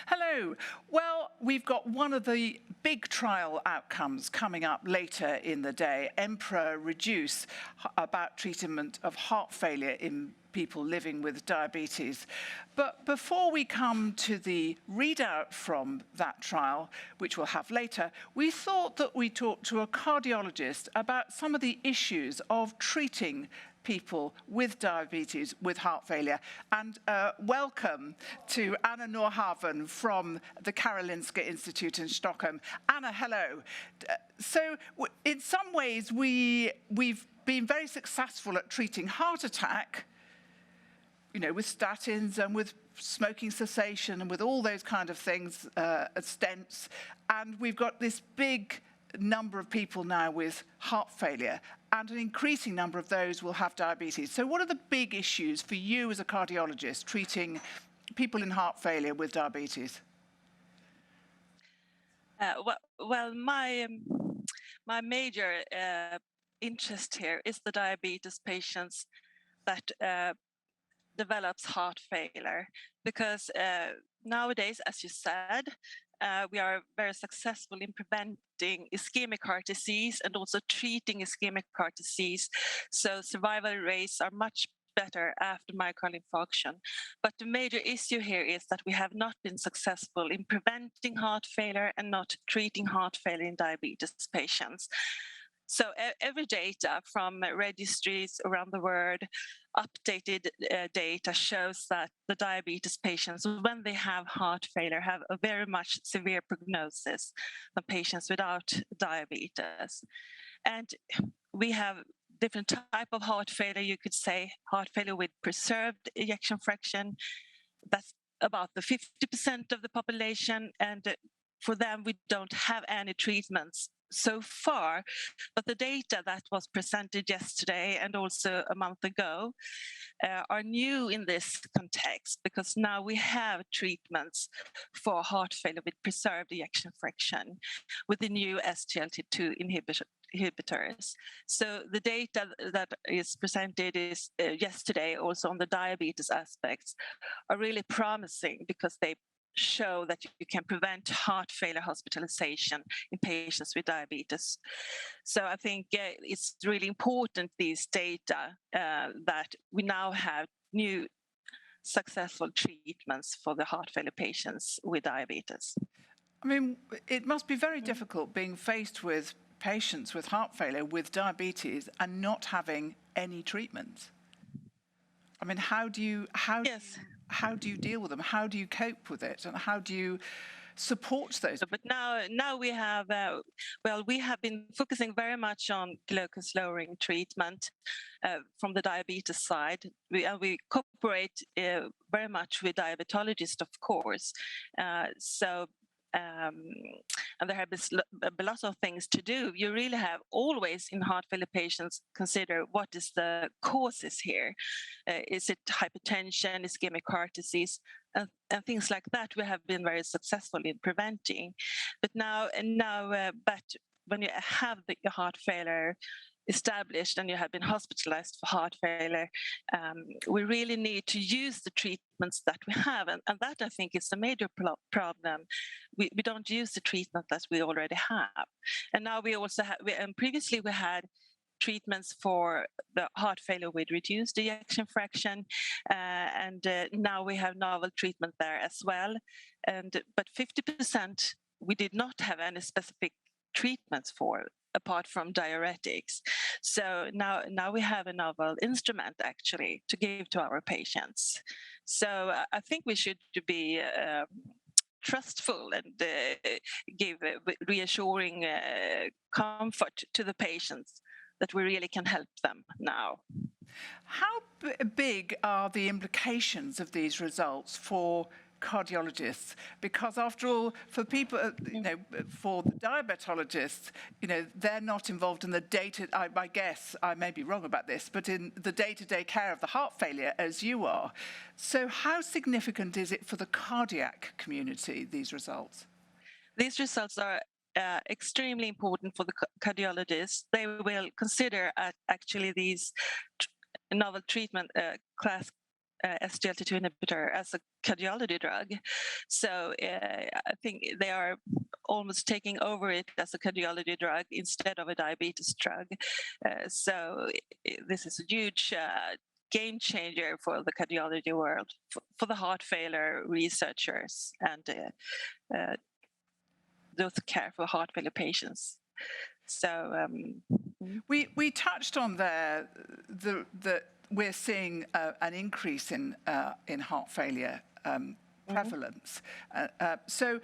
Hello. Well, we've got one of the big trial outcomes coming up later in the day, EMPEROR-Reduced, about treatment of heart failure in people living with diabetes. But before we come to the readout from that trial, which we'll have later, we thought that we'd talk to a cardiologist about some of the issues of treating people with diabetes, with heart failure. And welcome to Anna Norhammar from the Karolonska Institute in Stockholm. Anna, hello. So in some ways, we've been very successful at treating heart attack, you know, with statins and with smoking cessation and with all those kind of things, stents. And we've got this big number of people now with heart failure, and an increasing number of those will have diabetes. So what are the big issues for you as a cardiologist treating people in heart failure with diabetes? My major interest here is the diabetes patients that develops heart failure, because nowadays, as you said, we are very successful in preventing ischemic heart disease and also treating ischemic heart disease. So survival rates are much better after myocardial infarction. But the major issue here is that we have not been successful in preventing heart failure and not treating heart failure in diabetes patients. So every data from registries around the world, updated data shows that the diabetes patients, when they have heart failure, have a very much severe prognosis than patients without diabetes. And we have different type of heart failure. You could say heart failure with preserved ejection fraction. That's about the 50% of the population, and for them we don't have any treatments so far, but the data that was presented yesterday and also a month ago are new in this context, because now we have treatments for heart failure with preserved ejection fraction with the new SGLT2 inhibitors. So the data that is presented is yesterday also on the diabetes aspects are really promising, because they show that you can prevent heart failure hospitalization in patients with diabetes. So I think it's really important, these data, that we now have new successful treatments for the heart failure patients with diabetes. I mean, it must be very difficult being faced with patients with heart failure with diabetes and not having any treatment. I mean, how do you deal with them? How do you cope with it? And how do you support those? But now we have, we have been focusing very much on glucose lowering treatment from the diabetes side. We cooperate very much with diabetologists, of course. And there have been a lot of things to do. You really have always in heart failure patients consider what is the causes here. Is it hypertension, ischemic heart disease, and things like that we have been very successful in preventing. But when you have the heart failure established and you have been hospitalized for heart failure, we really need to use the treatments that we have, and that I think is a major problem. We don't use the treatment that we already have, and now we also have. Previously we had treatments for the heart failure with reduced ejection fraction, and now we have novel treatment there as well. But 50% we did not have any specific treatments for, apart from diuretics. So now we have a novel instrument actually to give to our patients. So I think we should be trustful and give reassuring comfort to the patients that we really can help them now. How big are the implications of these results for cardiologists? Because after all, for people, for the diabetologists, they're not involved in the I guess, I may be wrong about this, but in the day-to-day care of the heart failure as you are. So how significant is it for the cardiac community, these results? These results are extremely important for the cardiologists. They will consider actually these novel treatment class SGLT2 inhibitor as a cardiology drug. So I think they are almost taking over it as a cardiology drug instead of a diabetes drug. So this is a huge game changer for the cardiology world, for the heart failure researchers and those who care for heart failure patients. So we touched on there that we're seeing an increase in heart failure prevalence. So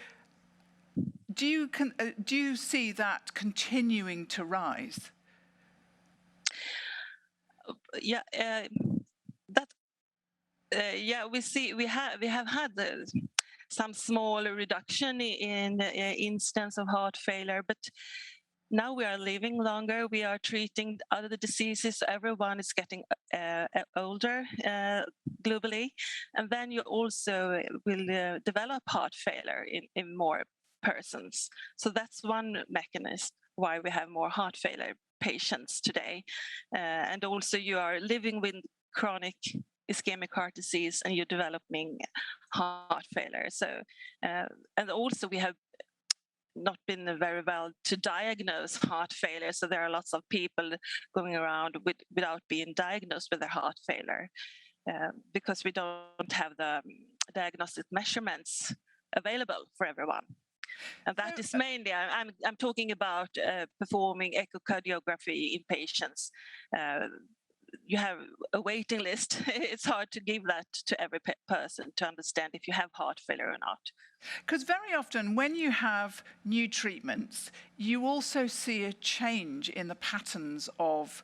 do you see that continuing to rise? Yeah, we have had some small reduction in instance of heart failure, but now we are living longer. We are treating other diseases. Everyone is getting older globally, and then you also will develop heart failure in more persons. So that's one mechanism why we have more heart failure patients today. And also you are living with chronic ischemic heart disease and you're developing heart failure. So, and also we have not been very well to diagnose heart failure. So there are lots of people going around without being diagnosed with their heart failure because we don't have the diagnostic measurements available for everyone. And that is mainly, I'm talking about performing echocardiography in patients. You have a waiting list. It's hard to give that to every person to understand if you have heart failure or not. Because very often when you have new treatments, you also see a change in the patterns of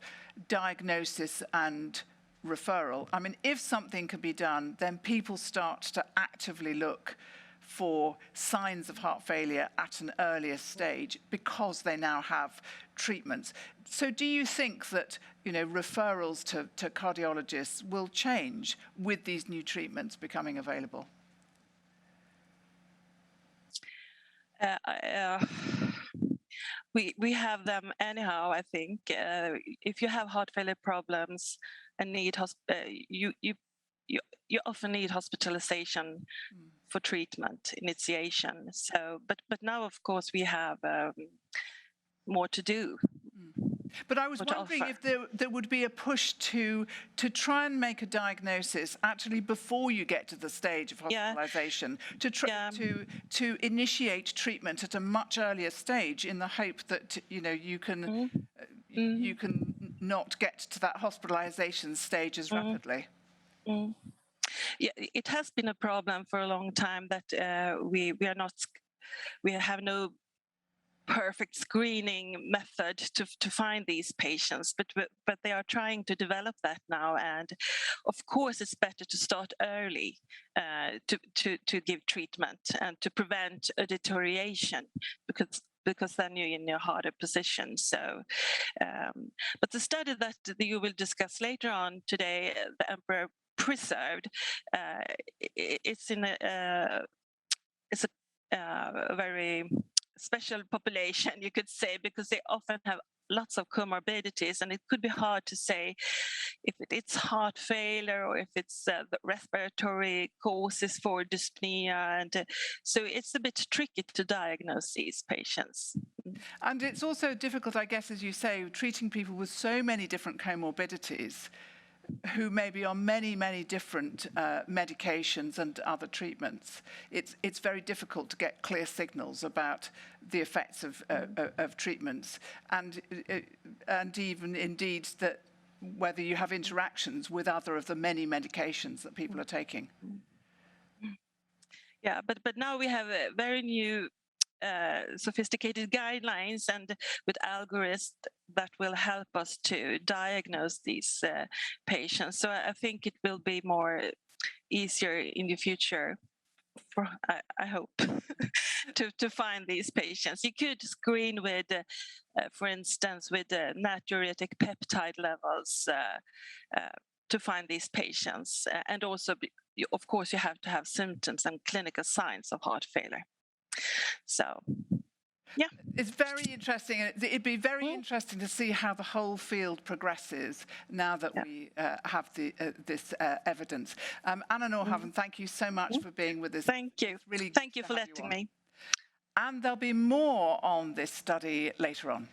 diagnosis and referral. I mean, if something can be done, then people start to actively look for signs of heart failure at an earlier stage because they now have treatments. So do you think that, referrals to cardiologists will change with these new treatments becoming available? We have them anyhow, I think. If you have heart failure problems and need you often need hospitalization for treatment initiation. So, but now of course we have more to do. But I was wondering if there would be a push to try and make a diagnosis actually before you get to the stage of hospitalization, to initiate treatment at a much earlier stage in the hope that you can you can not get to that hospitalization stage as rapidly. Yeah, it has been a problem for a long time that we have no perfect screening method to find these patients, but they are trying to develop that now, and of course it's better to start early to give treatment and to prevent a deterioration because then you're in a harder position. So, but the study that you will discuss later on today, the Emperor Preserved, it's a very special population, you could say, because they often have lots of comorbidities, and it could be hard to say if it's heart failure or if it's the respiratory causes for dyspnea, and so it's a bit tricky to diagnose these patients. And it's also difficult, I guess, as you say, treating people with so many different comorbidities who may be on many different medications and other treatments. It's very difficult to get clear signals about the effects of treatments, and even indeed that whether you have interactions with other of the many medications that people are taking. Yeah, but now we have a very new sophisticated guidelines and with algorithms that will help us to diagnose these patients. So I think it will be more easier in the future, I hope, to find these patients. You could screen with, for instance, with natriuretic peptide levels to find these patients. And also, of course, you have to have symptoms and clinical signs of heart failure. So, Yeah. It's very interesting. It'd be very interesting to see how the whole field progresses now that we have this evidence. Anna Norhammar, thank you so much for being with us. Thank you. Really Thank you for letting me. And there'll be more on this study later on.